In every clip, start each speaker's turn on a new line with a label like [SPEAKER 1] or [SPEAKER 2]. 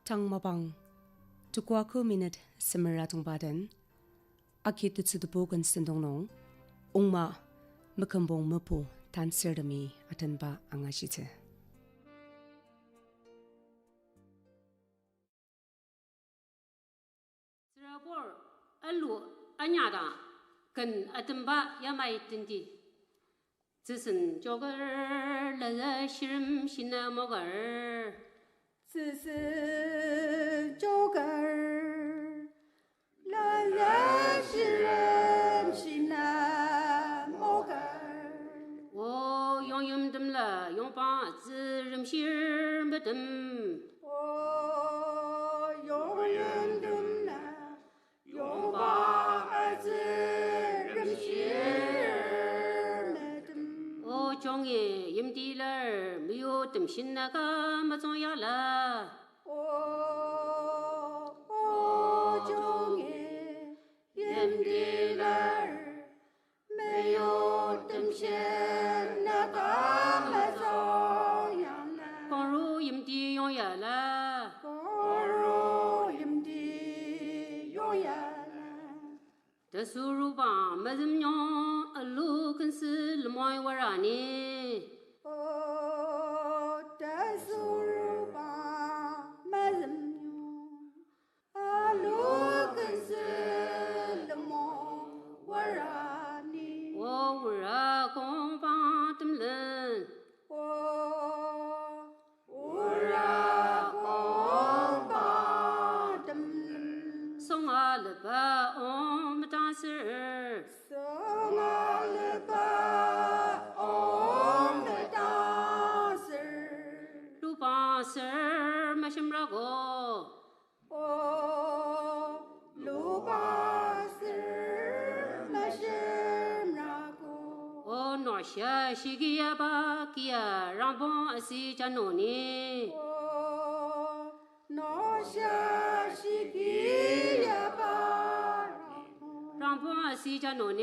[SPEAKER 1] Tangmabang, tukwa ko minute simiratong baden, akit tsudubogan sendongnong, ongma makambong mapo tan serdami atan ba angashite.
[SPEAKER 2] Sirabor alu anyada kan atan ba yamai tindi. Zisin jogar la shirim shina mogar.
[SPEAKER 3] 只是这个儿，人人是人心难莫个儿。
[SPEAKER 2] 我用用them了，用把子人心儿没them。
[SPEAKER 3] 我永远等那，拥抱儿子人心儿没等。
[SPEAKER 2] 我将也用地了，没有them心那个没重要了。
[SPEAKER 3] 我中也眼底儿没有等闲那个没重要了。
[SPEAKER 2] 光如用地用呀了。
[SPEAKER 3] 光如眼底用呀了。
[SPEAKER 2] 这收入吧，没怎么样，路更是那么玩儿呢。
[SPEAKER 3] 这收入吧，没怎么样，路更是那么玩儿呢。
[SPEAKER 2] 我玩儿光把them人。送啊了吧，我们大事儿。
[SPEAKER 3] 送啊了吧，我们大事儿。
[SPEAKER 2] 路把事儿没什么个。
[SPEAKER 3] 路把事儿没什么个。
[SPEAKER 2] 我哪些是个呀吧个呀，让帮是家弄呢。
[SPEAKER 3] 那些是个呀吧，
[SPEAKER 2] 让帮是家弄呢。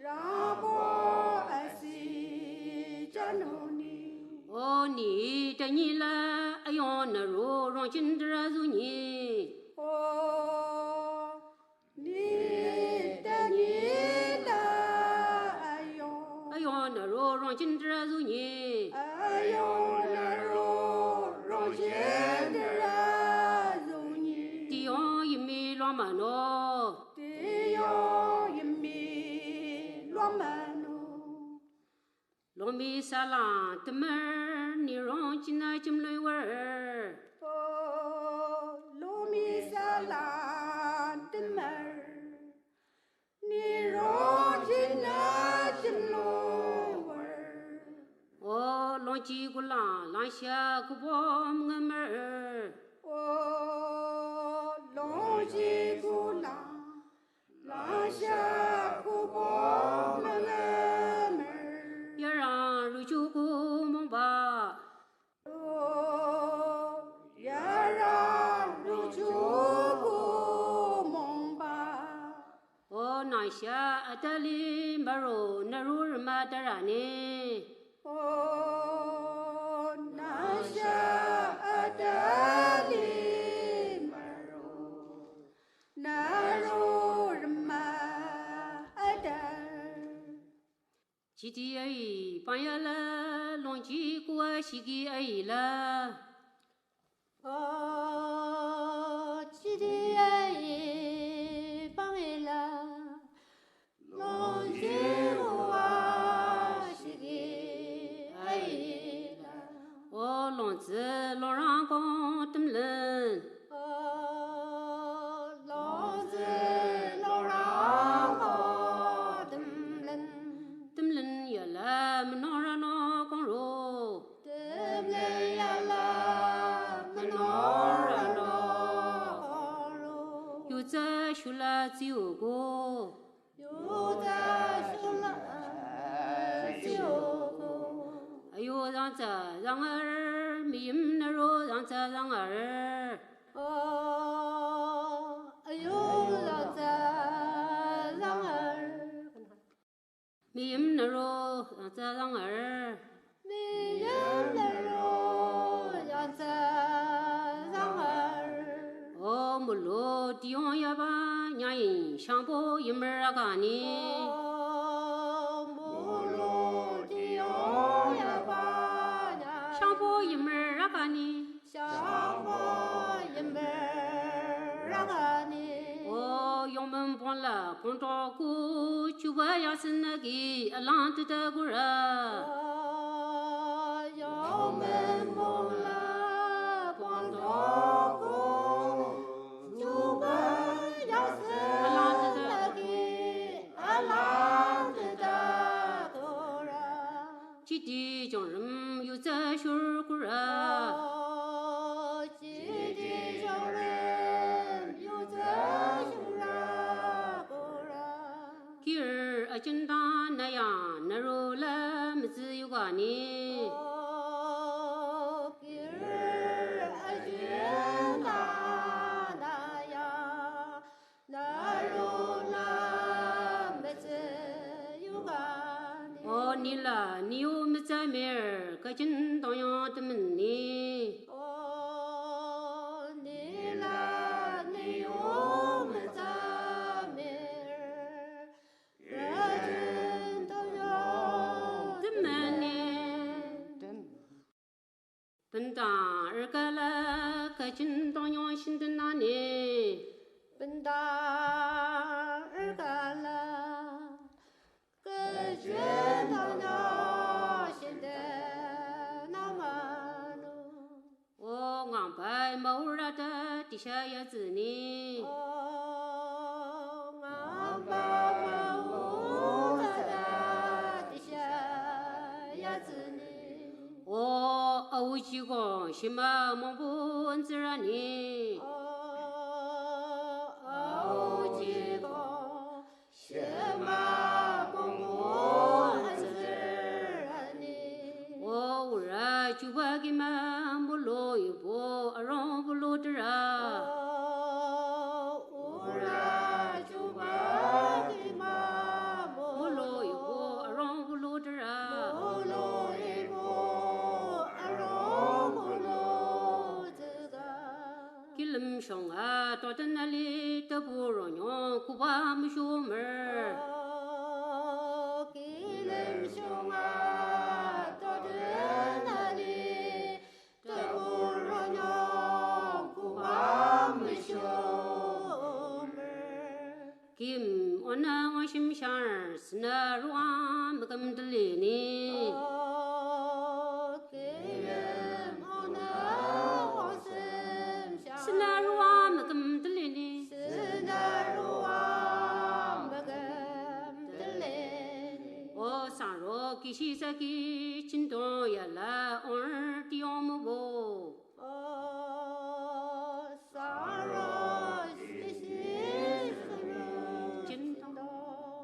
[SPEAKER 3] 让帮是家弄呢。
[SPEAKER 2] 哦，你的你了，哎呦，那肉让进这肉你。
[SPEAKER 3] 你的你了，哎呦，
[SPEAKER 2] 哎呦，那肉让进这肉你。
[SPEAKER 3] 哎呦，那肉让进这肉你。
[SPEAKER 2] 地上一米乱满咯。
[SPEAKER 3] 地上一米乱满咯。
[SPEAKER 2] 罗米沙拉的门儿，你让进来进来玩儿。
[SPEAKER 3] 罗米沙拉的门儿，你让进来进来玩儿。
[SPEAKER 2] 哦，浪几个浪，浪下个包我门儿。
[SPEAKER 3] 浪几个浪，浪下个包门儿。
[SPEAKER 2] 要让入酒个梦吧。
[SPEAKER 3] 要让入酒个梦吧。
[SPEAKER 2] 哦，那下得里没肉，那肉人嘛得然呢。
[SPEAKER 3] 那下得里没肉，那肉人嘛得。
[SPEAKER 2] 几地而已，半夜了，浪几个西个而已了。
[SPEAKER 3] 几地而已，半夜了，浪几个西个而已了。
[SPEAKER 2] 哦，浪子浪上讲them人。
[SPEAKER 3] 浪子浪上讲them人。
[SPEAKER 2] them人也了，没弄上那光肉。
[SPEAKER 3] them人也了，没弄上那光肉。
[SPEAKER 2] 有这学了只有个。
[SPEAKER 3] 有在手了只有个。
[SPEAKER 2] 哎呦，让这让儿没用那肉，让这让儿。
[SPEAKER 3] 哎呦，让这让儿。
[SPEAKER 2] 没用那肉，让这让儿。
[SPEAKER 3] 没用那肉，让这让儿。
[SPEAKER 2] 불로 디용야바 냐인 샹보 임르라가니
[SPEAKER 3] 몰로 디오야바냐
[SPEAKER 2] 샹보 임르라가니
[SPEAKER 3] 샤보 임베라가니
[SPEAKER 2] 오 용문 본라 본도구 주바야스나기 알란트다구라
[SPEAKER 3] 요멘 몰라 본도고 주가 야스나기 알란드다 고라
[SPEAKER 2] 지디 정름 유자쇼구라
[SPEAKER 3] 지디 저는 유자슈라 고라
[SPEAKER 2] 길 아진다 나야 나로라 미즈유가니
[SPEAKER 3] 길 아주나 나야 나로라 메스 유가니
[SPEAKER 2] 오 닐라 니오 미자메 가진 동요 때문에
[SPEAKER 3] 니라 니오 메자메 가진 도요
[SPEAKER 2] 때문에 본다 얼가라 가진 동요 신드나니
[SPEAKER 3] 본다 을갈라 그죄 도요 신데 나마누
[SPEAKER 2] 오 낭바이 마우라다 디샤야즈니 오 아우지고 시마 몽부 언즈라니 오 우라 주바기마 몰로 이보 아롱 불로드라 몰로 이보 아롱 불로드라 길름 숑아 또든날리 더부로뇨 구바 무쇼머 김 오나 심샹 스나루아 먹음들리니 스나루아 먹음들리니 오 상로 기시사기 진도야라 오늘 띠오무보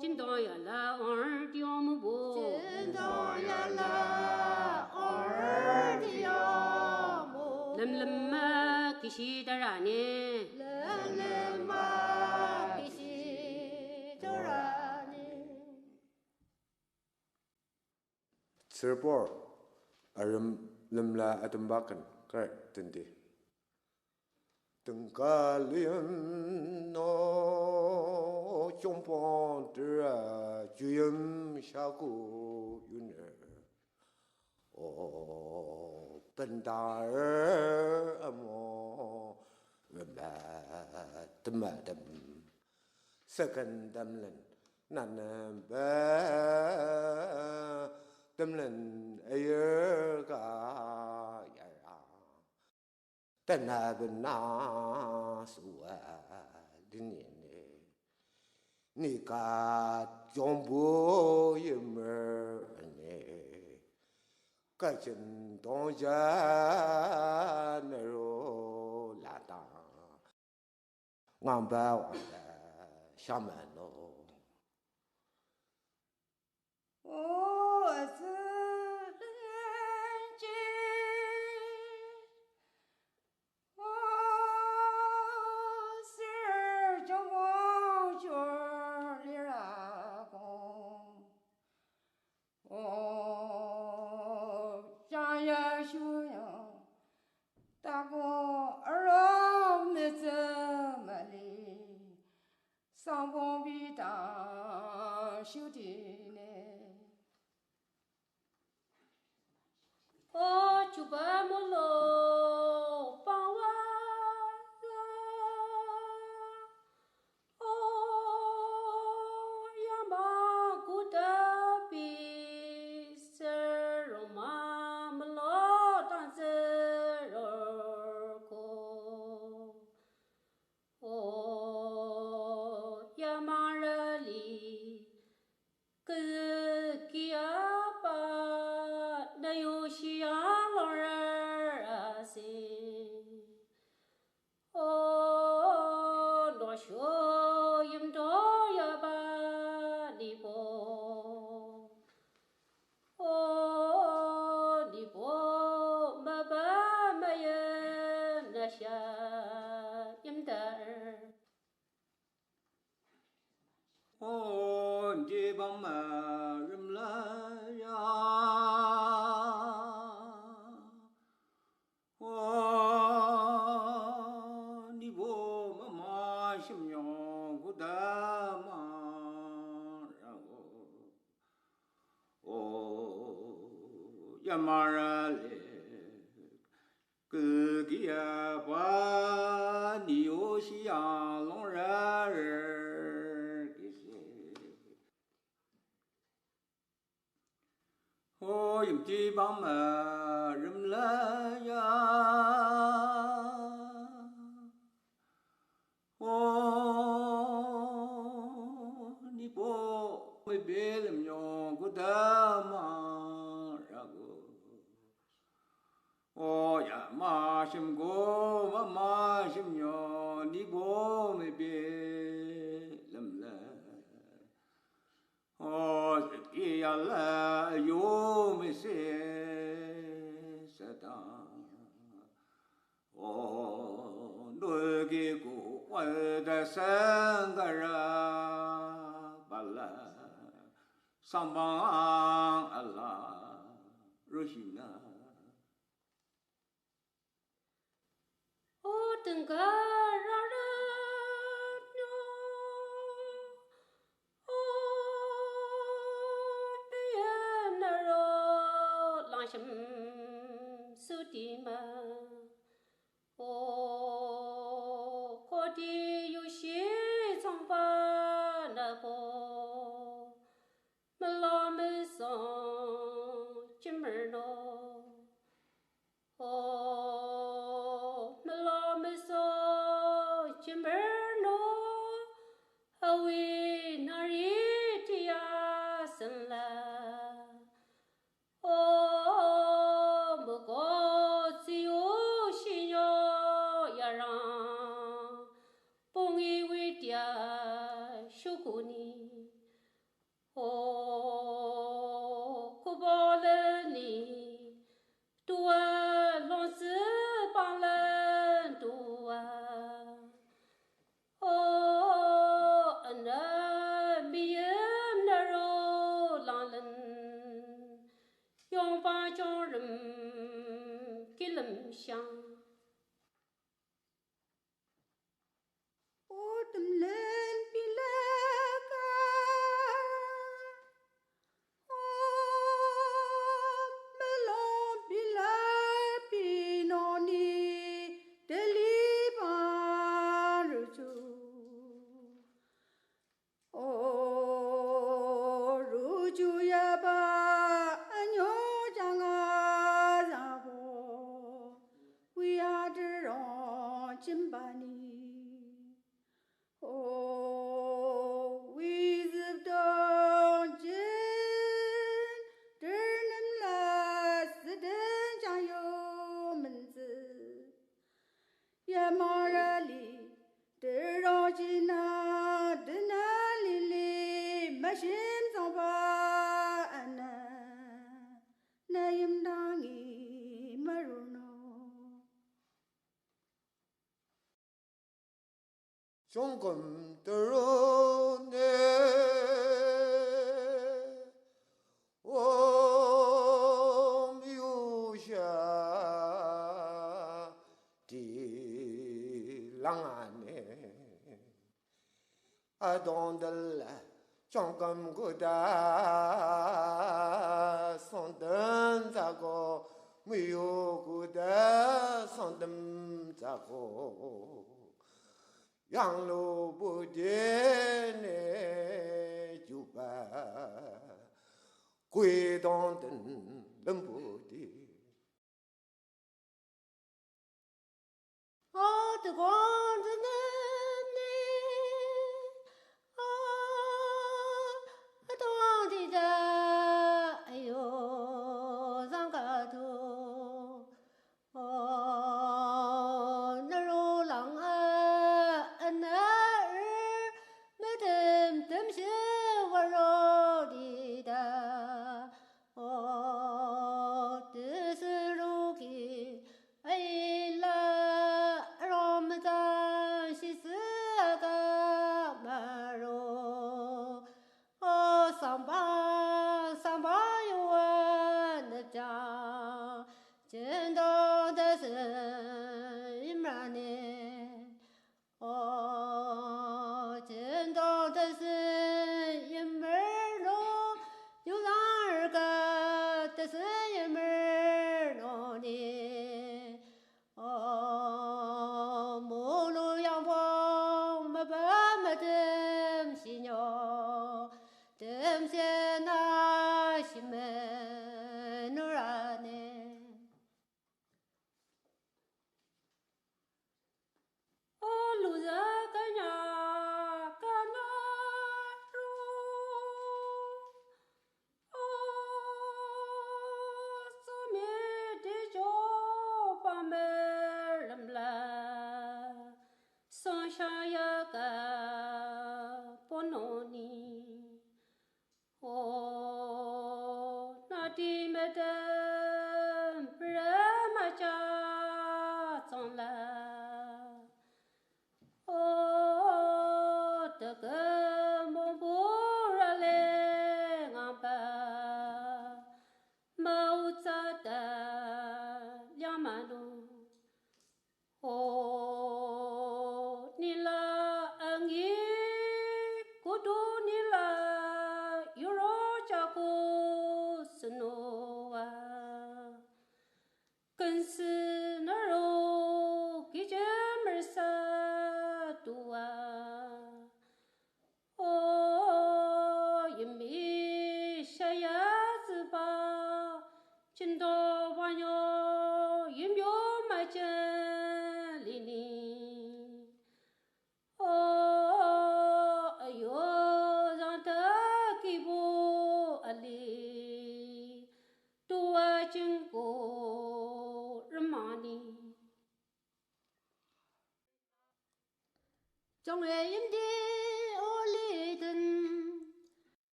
[SPEAKER 2] 진도야라 오늘 띠오무보 름름마 기시다라니
[SPEAKER 4] Sirpor arum lemla atumbakan kar tindi tengkalian no chompon tra juyum shaku yune o pendar amo lemla temadam sekandamlen nanam ba tâm ayer ga ya tana bna suwa din ne ni ka jombo yemer ne ka chen dong ja ne ro la ta ngam ba wa shaman no
[SPEAKER 3] 따고 얼어 늦어
[SPEAKER 5] 接帮忙人来呀，你不妈妈心用不得嘛，然后呀嘛人嘞，个个呀把你有西洋龙人儿给谁？我用这帮嘛人来呀，你不会别人用过的嘛，然后呀嘛心过嘛心用，你不会别人来。这呀来有没谁是当？那个我的三个人把来上班阿拉热心呐。
[SPEAKER 2] 等个让人哟，别人那罗浪心手的嘛，我的有些长把那不，没老没上进门咯。没老没少进门咯，为那日的呀生了，没个只有心要呀让，帮一位的小姑娘，可把了你。多老是帮人多那没有那肉让人用把叫人给人想。
[SPEAKER 3] 我的人比那个。金巴尼，为日当今，这能来是等将有门子，也马人里，这让进那的那里里，没心脏吧安呐，那应当你没入脑。
[SPEAKER 4] 조금 들어내 오미우샤 디랑아네 아동들 조금 그다 손든 자고 미우구다 손든 자고 양로 부대네 주바 괴동든 넘부디
[SPEAKER 2] 어두건드는 동디자 아요 장가도 너로랑 나를 매듬듬시 월로리다 뜻으로기 아일라 롬다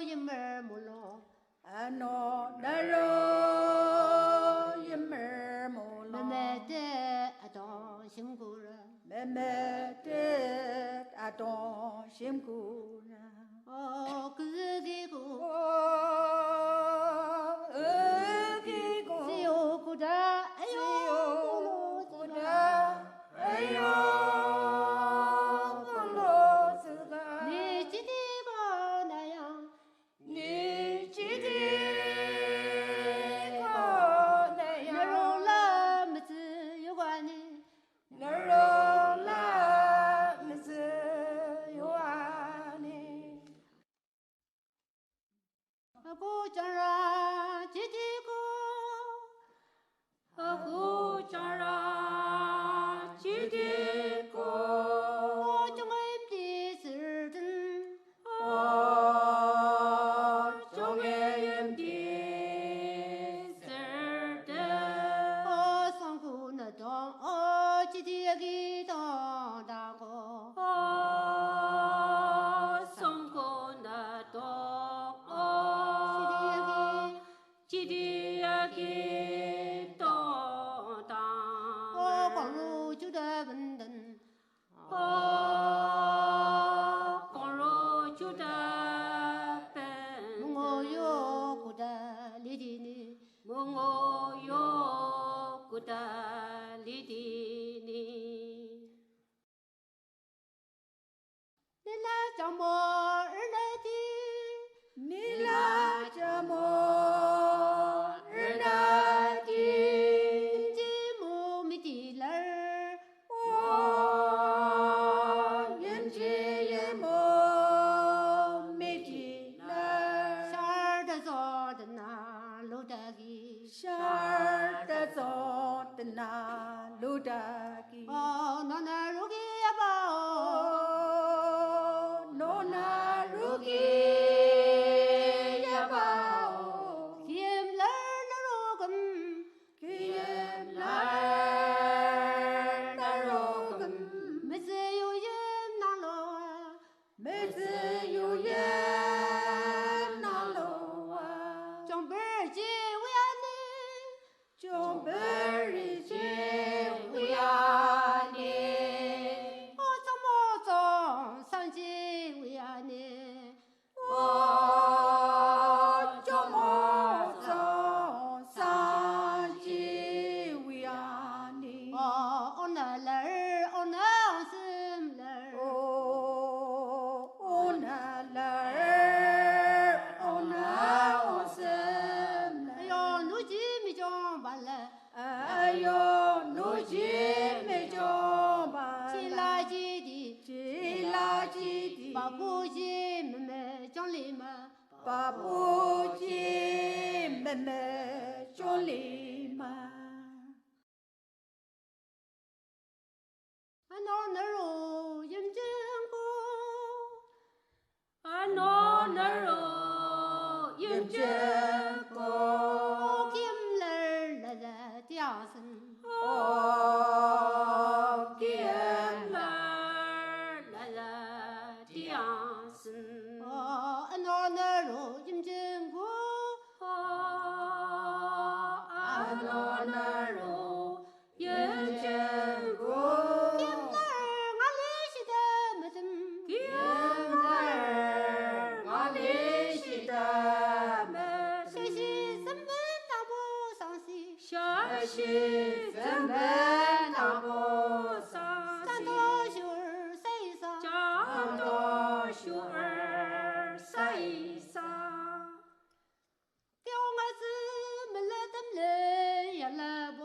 [SPEAKER 2] 임을 몰라
[SPEAKER 3] 아노 나로 임을 몰라
[SPEAKER 2] 매매대 아동 심구라
[SPEAKER 3] 매매대 아동 심구나
[SPEAKER 2] 그기고
[SPEAKER 3] 어기고
[SPEAKER 2] 지오구다
[SPEAKER 3] 지오구다 아요 골로스가
[SPEAKER 2] 네 지디고 나야
[SPEAKER 3] 네 지디고 내야
[SPEAKER 2] 너로라 무스 요관이
[SPEAKER 3] 너로라 미스 요아니
[SPEAKER 2] 고자라 지디고
[SPEAKER 3] 고자라 지디고
[SPEAKER 2] 정임디 슬든
[SPEAKER 3] 종애임디 쓸데
[SPEAKER 2] 성구나동 지디기 동다고
[SPEAKER 3] 성고나도
[SPEAKER 2] 지디기
[SPEAKER 3] 지디야기 또다
[SPEAKER 2] 광루 주다 분든
[SPEAKER 3] 공로 주다 뺀
[SPEAKER 2] 몽어요 고다 리디니
[SPEAKER 3] 몽오요 구다 리디니
[SPEAKER 2] 내나 잠모 얼나디
[SPEAKER 3] 니라 자모 을나디
[SPEAKER 2] 지모 미디라
[SPEAKER 3] 임지의 몸 미디나
[SPEAKER 2] 샤르다조드나 로다기
[SPEAKER 3] 샤르다조드나 루다기
[SPEAKER 2] 나나 로기야바오
[SPEAKER 3] 노나루기 야바오
[SPEAKER 2] 기엠라로금
[SPEAKER 3] 기엠날 나로금
[SPEAKER 2] 메세요옘 나로
[SPEAKER 3] 메스유예 날로와
[SPEAKER 2] 정벌지 우야니
[SPEAKER 3] 좀베리지 위아니
[SPEAKER 2] 어쩌모쩌 산지 우야니
[SPEAKER 3] 어쩌모저 산지 위아니
[SPEAKER 2] 오늘날 오나슴날
[SPEAKER 3] 오나날 오나오슴날
[SPEAKER 2] 요 누지미 좀 발라
[SPEAKER 3] 아요 노지메 좀 봐.
[SPEAKER 2] 칠라지디
[SPEAKER 3] 질라지디
[SPEAKER 2] 바보지 매매 정리마
[SPEAKER 3] 바보지 매매 쫄리마
[SPEAKER 2] 너너로 임증고
[SPEAKER 3] 너너로 임제고
[SPEAKER 2] 김날 나자 디아슨
[SPEAKER 3] 기엠날 나자 디안슨
[SPEAKER 2] 너너로 임증고
[SPEAKER 3] 너너로 임제고
[SPEAKER 2] 김날 알리시다 무슨
[SPEAKER 3] 기엠날 말리시다메
[SPEAKER 2] 세시 선배 나보 상시
[SPEAKER 3] 샤시 zembe나보
[SPEAKER 2] 산도슈 세이사
[SPEAKER 3] 자도슈얼 사이사
[SPEAKER 2] 경아스 밀레담레 yarlabo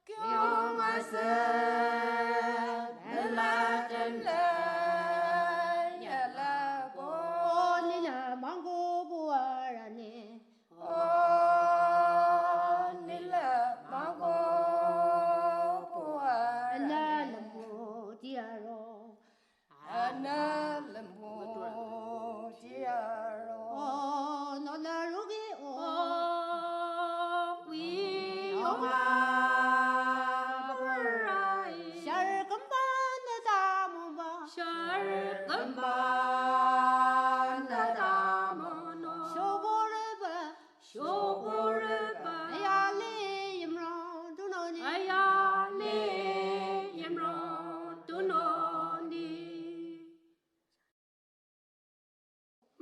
[SPEAKER 3] 경아세 멜라덴레 야라보
[SPEAKER 2] 니나 망고 부아라네
[SPEAKER 3] 닐라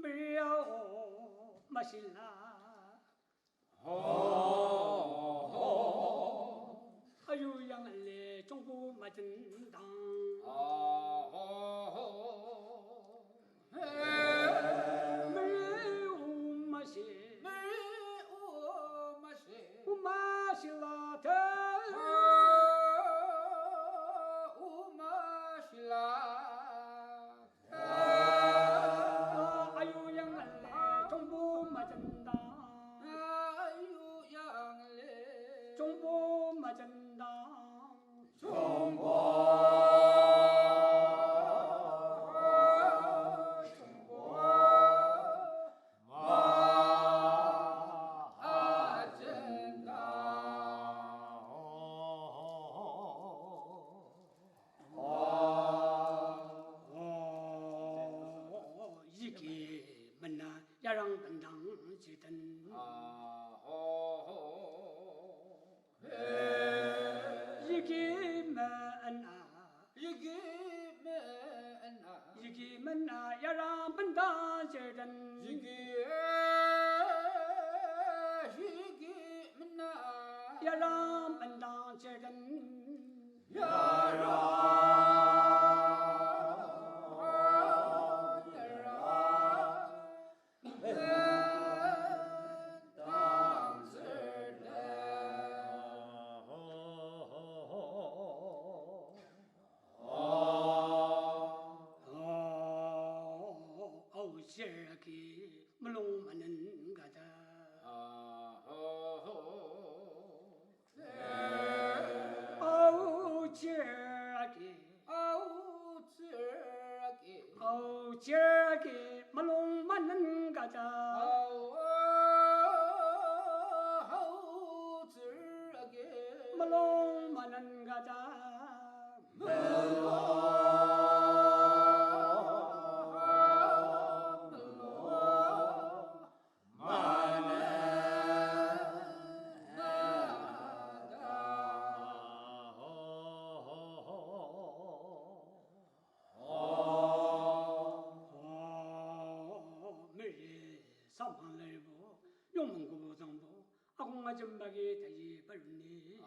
[SPEAKER 2] 물려 마실라 아유 양알레 정부 맞은 당 물려 마실 마실라 아유 양알레 정부 맞은 당 정보 맞은다 이게 만나 야랑 반당 지든 이게 만나 야랑 반당 지든 야랑 반당 지든 어우시라기 물롱만은 가다 어우시라기 물롱만은 가다 물롱만은 가다 사망을보 용문고보정보 아공마 전박이 다시 발니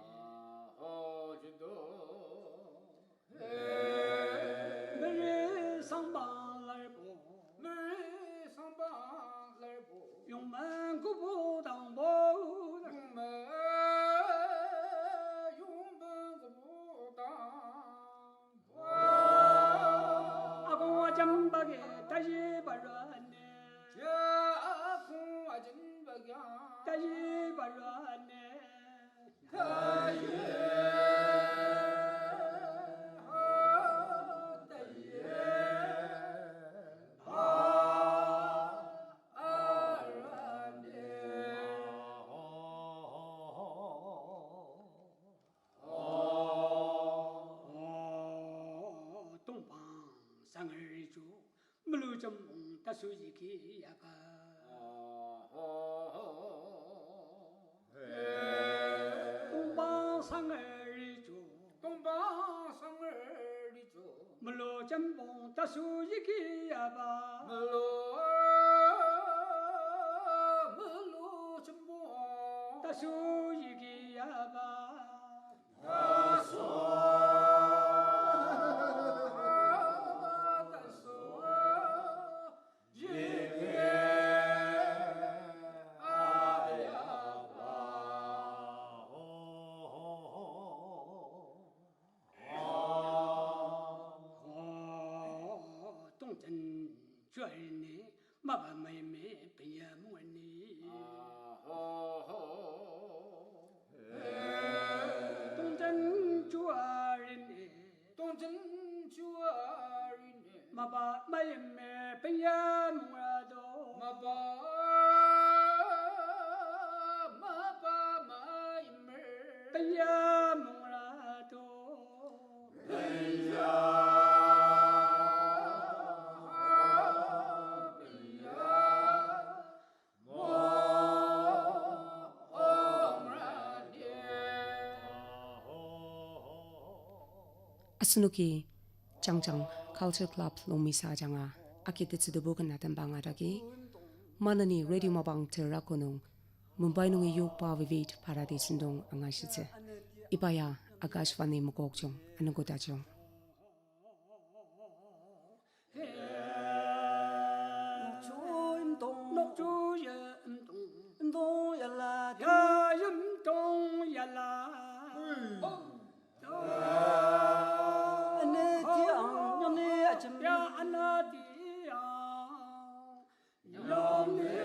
[SPEAKER 2] 매일 상방을보 용문고보정보 아공마 전박이 다시 발니 다시 발라네 동방상을 주 물루전몽 다수지기 야가 동방상을 주 물루전몽 다수지기 야가 다수지기 야가 동전 주얼니 마바마이메 베야무니 동전 주얼니 마바마이메 베야무라도 베야무라도
[SPEAKER 1] Asunuki Changjang Culture Club Lomi Sajanga 아키트츠도 보건 나단 방아라기 마나니 레디오 마방 테라코농 문바이농의 욕바비비트 파라디슨동 앙아시제 이바야 아가시바니 무곡종 아는 고다종
[SPEAKER 5] 야, 안나디야, 영내